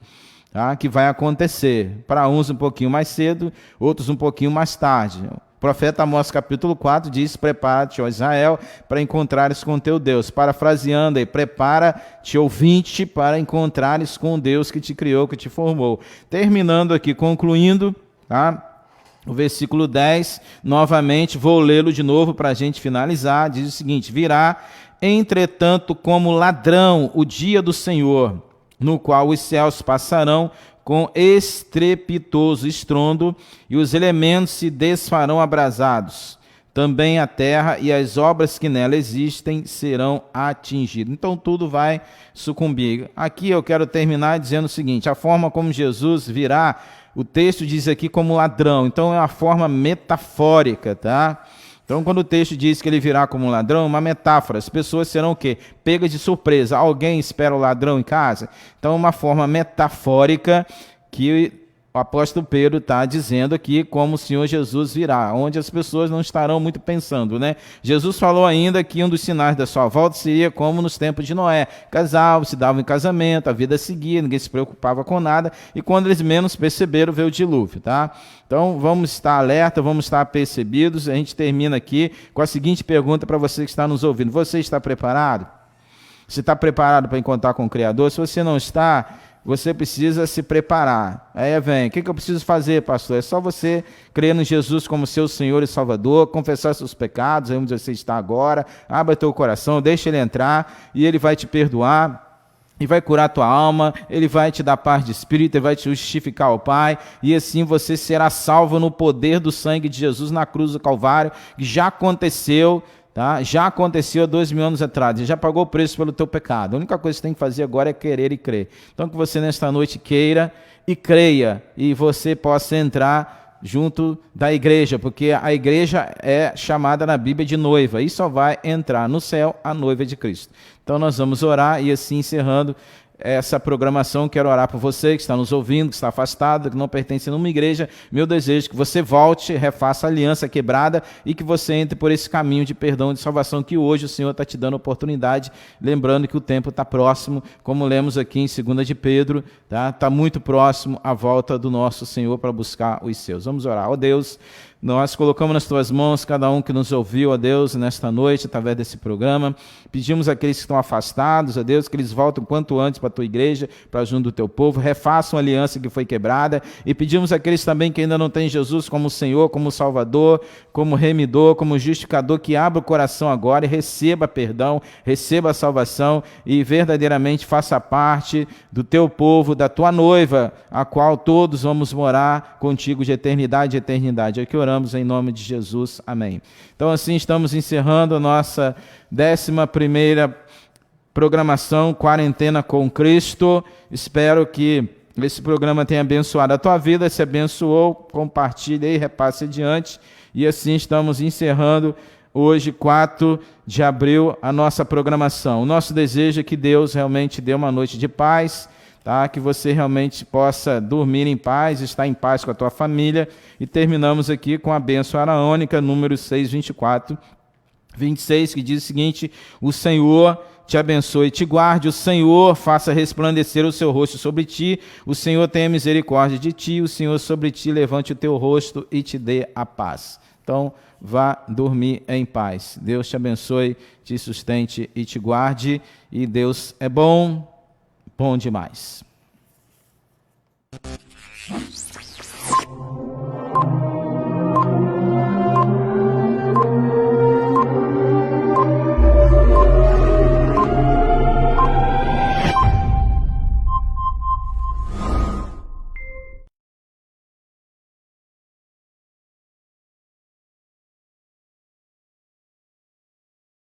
tá? Que vai acontecer. Para uns um pouquinho mais cedo, outros um pouquinho mais tarde. O profeta Amós capítulo 4 diz: prepara-te, ó Israel, para encontrares com teu Deus. Parafraseando aí, prepara-te, ouvinte, para encontrares com o Deus que te criou, que te formou. Terminando aqui, concluindo, tá? O versículo 10, novamente, vou lê-lo de novo para a gente finalizar. Diz o seguinte: virá, entretanto, como ladrão o dia do Senhor, no qual os céus passarão com estrepitoso estrondo, e os elementos se desfarão abrasados. Também a terra e as obras que nela existem serão atingidas. Então tudo vai sucumbir. Aqui eu quero terminar dizendo o seguinte: a forma como Jesus virá, o texto diz aqui como ladrão, então é uma forma metafórica, tá? Então, quando o texto diz que ele virá como um ladrão, uma metáfora. As pessoas serão o quê? Pegas de surpresa. Alguém espera o ladrão em casa? Então, uma forma metafórica que o apóstolo Pedro está dizendo aqui como o Senhor Jesus virá, onde as pessoas não estarão muito pensando, né? Jesus falou ainda que um dos sinais da sua volta seria como nos tempos de Noé. Casal, se davam em casamento, a vida seguia, ninguém se preocupava com nada, e quando eles menos perceberam, veio o dilúvio, tá? Então, vamos estar alerta, vamos estar percebidos. A gente termina aqui com a seguinte pergunta para você que está nos ouvindo: você está preparado? Você está preparado para encontrar com o Criador? Se você não está, você precisa se preparar. Aí vem, o que eu preciso fazer, pastor? É só você crer no Jesus como seu Senhor e Salvador, confessar seus pecados, onde você está agora, abra teu coração, deixa Ele entrar e Ele vai te perdoar. E vai curar a tua alma, Ele vai te dar paz de espírito, Ele vai te justificar ao Pai, e assim você será salvo no poder do sangue de Jesus na cruz do Calvário, que já aconteceu, tá? Já aconteceu há 2000 anos atrás, Ele já pagou o preço pelo teu pecado. A única coisa que você tem que fazer agora é querer e crer. Então que você nesta noite queira e creia, e você possa entrar junto da igreja, porque a igreja é chamada na Bíblia de noiva, e só vai entrar no céu a noiva de Cristo. Então nós vamos orar, e assim encerrando essa programação, quero orar por você que está nos ouvindo, que está afastado, que não pertence a nenhuma igreja. Meu desejo é que você volte, refaça a aliança quebrada e que você entre por esse caminho de perdão e de salvação que hoje o Senhor está te dando oportunidade, lembrando que o tempo está próximo, como lemos aqui em 2 de Pedro, tá? Está muito próximo a volta do nosso Senhor para buscar os seus. Vamos orar. Ó Deus, nós colocamos nas tuas mãos cada um que nos ouviu, ó Deus, nesta noite, através desse programa. Pedimos àqueles que estão afastados, ó Deus, que eles voltem quanto antes para a tua igreja, para junto do teu povo, refaçam a aliança que foi quebrada. E pedimos àqueles também que ainda não têm Jesus como Senhor, como Salvador, como Remidor, como Justificador, que abra o coração agora e receba perdão, receba a salvação e verdadeiramente faça parte do teu povo, da tua noiva, a qual todos vamos morar contigo de eternidade em eternidade. É que oramos em nome de Jesus. Amém. Então assim estamos encerrando a nossa 11ª programação Quarentena com Cristo. Espero que esse programa tenha abençoado a tua vida. Se abençoou, compartilhe e repasse adiante. E assim estamos encerrando hoje, 4 de abril, a nossa programação. O nosso desejo é que Deus realmente dê uma noite de paz, tá? Que você realmente possa dormir em paz, estar em paz com a tua família. E terminamos aqui com a bênção araônica, número 624, 26, que diz o seguinte: o Senhor te abençoe e te guarde, o Senhor faça resplandecer o seu rosto sobre ti, o Senhor tenha misericórdia de ti, o Senhor sobre ti levante o teu rosto e te dê a paz. Então, vá dormir em paz. Deus te abençoe, te sustente e te guarde. E Deus é bom, bom demais.